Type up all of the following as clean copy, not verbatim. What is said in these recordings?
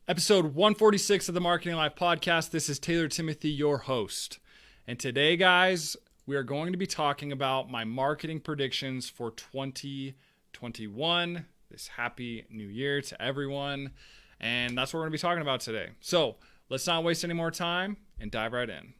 Episode 146 of the Marketing Lyfe Podcast. This is Taylor Timothy, your host. And today, guys, we are going to be talking about my marketing predictions for 2021. This happy new year to everyone. And that's what we're going to be talking about today. So let's not waste any more time and dive right in.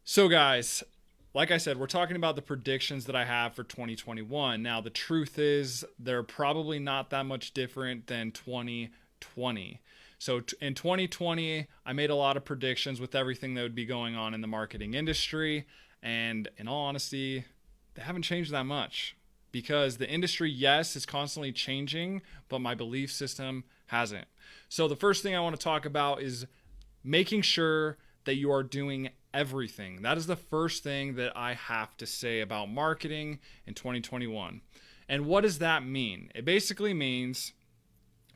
So guys, like I said, we're talking about the predictions that I have for 2021. Now, the truth is they're probably not that much different than 2020. So in 2020, I made a lot of predictions with everything that would be going on in the marketing industry. And in all honesty, they haven't changed that much because the industry, yes, is constantly changing, but my belief system hasn't. So the first thing I want to talk about is making sure that you are doing everything. That is the first thing that I have to say about marketing in 2021. And what does that mean? It basically means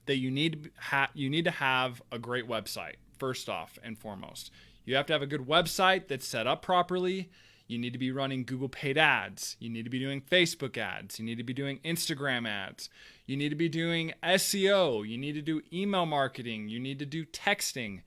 that you need to have a great website, first off and foremost. You have to have a good website that's set up properly. You need to be running Google paid ads. You need to be doing Facebook ads. You need to be doing Instagram ads. You need to be doing SEO. You need to do email marketing. You need to do texting.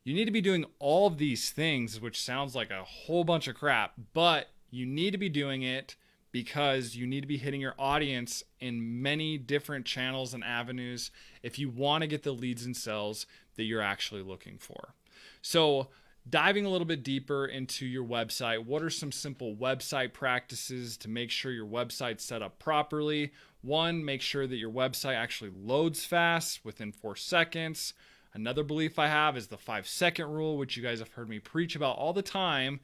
You need to be doing all of these things, which sounds like a whole bunch of crap, but you need to be doing it because you need to be hitting your audience in many different channels and avenues if you want to get the leads and sales that you're actually looking for. So diving a little bit deeper into your website, what are some simple website practices to make sure your website's set up properly? One, make sure that your website actually loads fast within 4 seconds. Another belief I have is the 5-second rule, which you guys have heard me preach about all the time.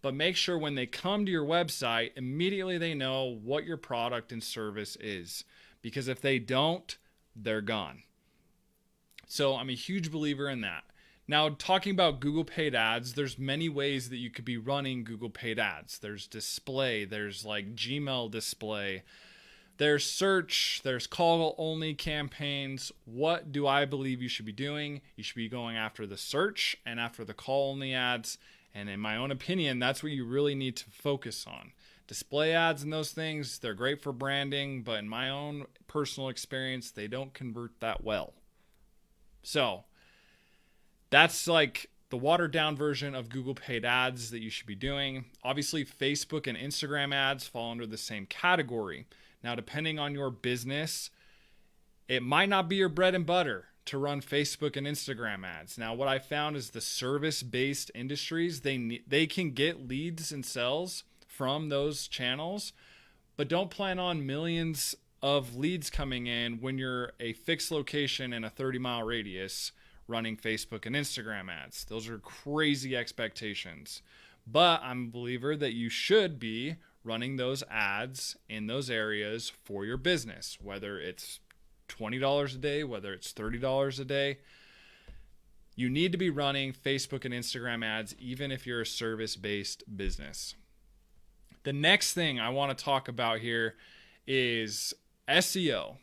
But make sure when they come to your website, immediately they know what your product and service is. Because if they don't, they're gone. So I'm a huge believer in that. Now, talking about Google paid ads, there's many ways that you could be running Google paid ads. There's display, there's like Gmail display. There's search, there's call-only campaigns. What do I believe you should be doing? You should be going after the search and after the call-only ads. And in my own opinion, that's what you really need to focus on. Display ads and those things, they're great for branding, but in my own personal experience, they don't convert that well. So that's like the watered down version of Google paid ads that you should be doing. Obviously, Facebook and Instagram ads fall under the same category. Now, depending on your business, it might not be your bread and butter to run Facebook and Instagram ads. Now, what I found is the service-based industries, they can get leads and sales from those channels, but don't plan on millions of leads coming in when you're a fixed location in a 30-mile radius running Facebook and Instagram ads. Those are crazy expectations. But I'm a believer that you should be running those ads in those areas for your business, whether it's $20 a day, whether it's $30 a day. You need to be running Facebook and Instagram ads, even if you're a service-based business. The next thing I want to talk about here is SEO.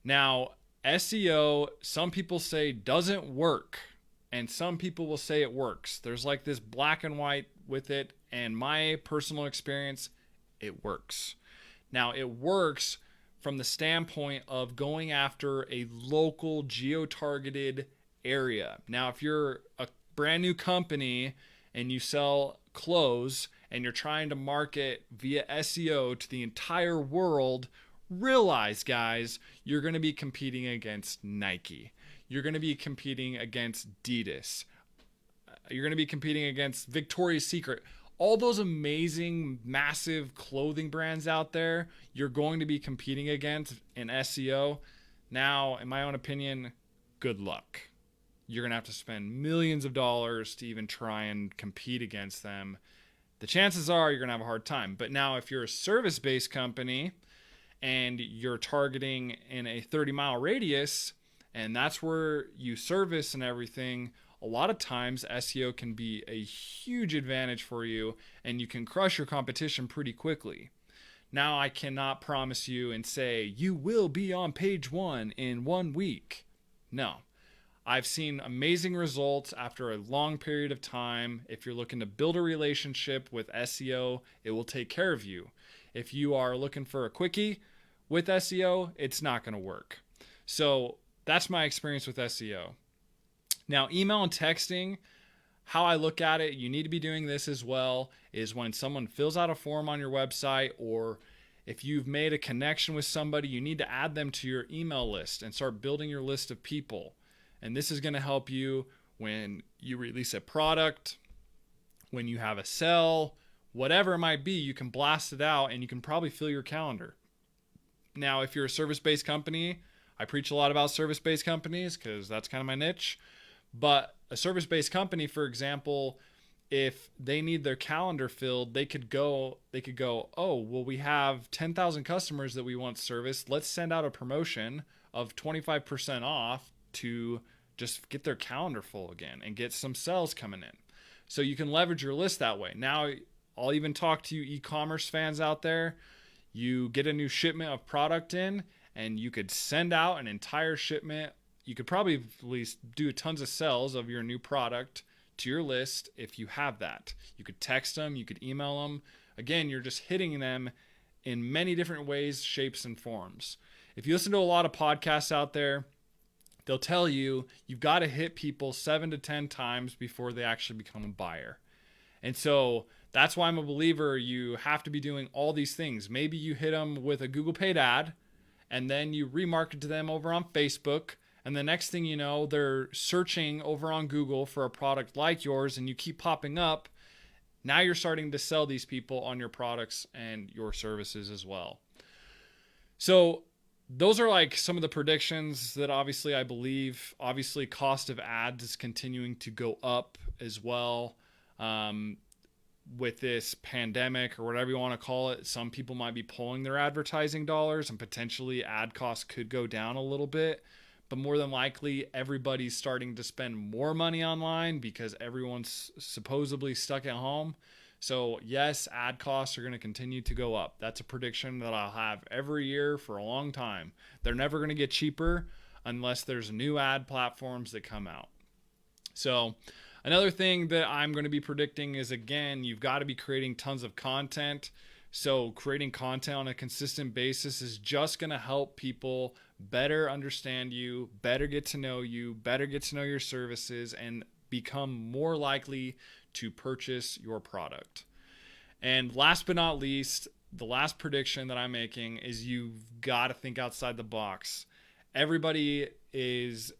Now, SEO, some people say doesn't work, and some people will say it works. There's like this black and white with it, and my personal experience, it works. Now, it works from the standpoint of going after a local geo-targeted area. Now, if you're a brand new company and you sell clothes and you're trying to market via SEO to the entire world, realize, guys, you're going to be competing against Nike. You're going to be competing against Adidas. You're going to be competing against Victoria's Secret. All those amazing, massive clothing brands out there, you're going to be competing against in SEO. Now, in my own opinion, good luck. You're going to have to spend millions of dollars to even try and compete against them. The chances are you're going to have a hard time. But now, if you're a service-based company and you're targeting in a 30-mile radius, and that's where you service and everything, a lot of times SEO can be a huge advantage for you and you can crush your competition pretty quickly. Now I cannot promise you and say, you will be on page 1 in 1 week. No. I've seen amazing results after a long period of time. If you're looking to build a relationship with SEO, it will take care of you. If you are looking for a quickie with SEO, it's not going to work. So that's my experience with SEO. Now, email and texting, how I look at it, you need to be doing this as well, is when someone fills out a form on your website, or if you've made a connection with somebody, you need to add them to your email list and start building your list of people. And this is going to help you when you release a product, when you have a sale, whatever it might be, you can blast it out and you can probably fill your calendar. Now, if you're a service-based company, I preach a lot about service-based companies because that's kind of my niche. But a service-based company, for example, if they need their calendar filled, they could go, oh, well, we have 10,000 customers that we want serviced. Let's send out a promotion of 25% off to just get their calendar full again and get some sales coming in. So you can leverage your list that way. Now, I'll even talk to you e-commerce fans out there. You get a new shipment of product in and you could send out an entire shipment. You could probably at least do tons of sales of your new product to your list if you have that. You could text them, you could email them. Again, you're just hitting them in many different ways, shapes, and forms. If you listen to a lot of podcasts out there, they'll tell you you've got to hit people 7 to 10 times before they actually become a buyer. And so that's why I'm a believer you have to be doing all these things. Maybe you hit them with a Google paid ad and then you remarket to them over on Facebook. And the next thing you know, they're searching over on Google for a product like yours and you keep popping up. Now you're starting to sell these people on your products and your services as well. So those are like some of the predictions that obviously I believe. Obviously, cost of ads is continuing to go up as well. With this pandemic or whatever you want to call it, some people might be pulling their advertising dollars and potentially ad costs could go down a little bit. But more than likely, everybody's starting to spend more money online because everyone's supposedly stuck at home. So yes, ad costs are going to continue to go up. That's a prediction that I'll have every year for a long time. They're never going to get cheaper unless there's new ad platforms that come out. So another thing that I'm going to be predicting is, again, you've got to be creating tons of content. So creating content on a consistent basis is just going to help people better understand you, better get to know you, better get to know your services, and become more likely to purchase your product. And last but not least, the last prediction that I'm making is you've got to think outside the box. Everybody is,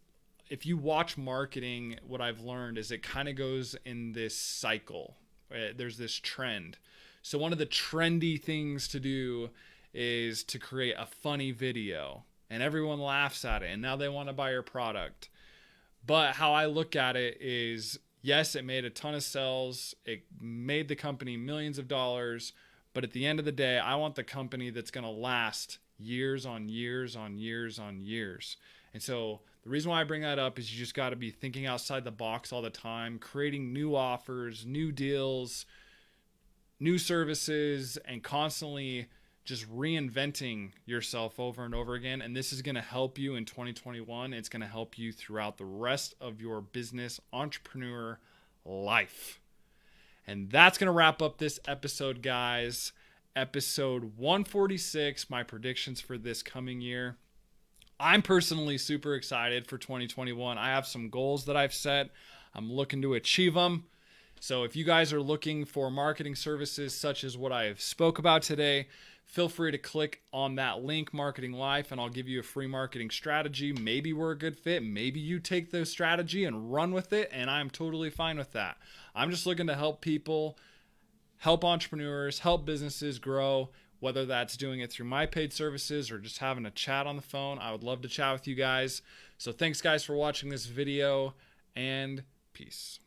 if you watch marketing, what I've learned is it kind of goes in this cycle. There's this trend. So one of the trendy things to do is to create a funny video and everyone laughs at it and now they want to buy your product. But how I look at it is, yes, it made a ton of sales. It made the company millions of dollars. But at the end of the day, I want the company that's going to last years on years on years on years. And so the reason why I bring that up is you just got to be thinking outside the box all the time, creating new offers, new deals, new services, and constantly just reinventing yourself over and over again. And this is going to help you in 2021. It's going to help you throughout the rest of your business entrepreneur life. And that's going to wrap up this episode, guys. Episode 146, my predictions for this coming year. I'm personally super excited for 2021. I have some goals that I've set. I'm looking to achieve them. So if you guys are looking for marketing services such as what I have spoke about today, feel free to click on that link, Marketing Lyfe, and I'll give you a free marketing strategy. Maybe we're a good fit. Maybe you take the strategy and run with it, and I'm totally fine with that. I'm just looking to help people, help entrepreneurs, help businesses grow, whether that's doing it through my paid services or just having a chat on the phone. I would love to chat with you guys. So thanks, guys, for watching this video, and peace.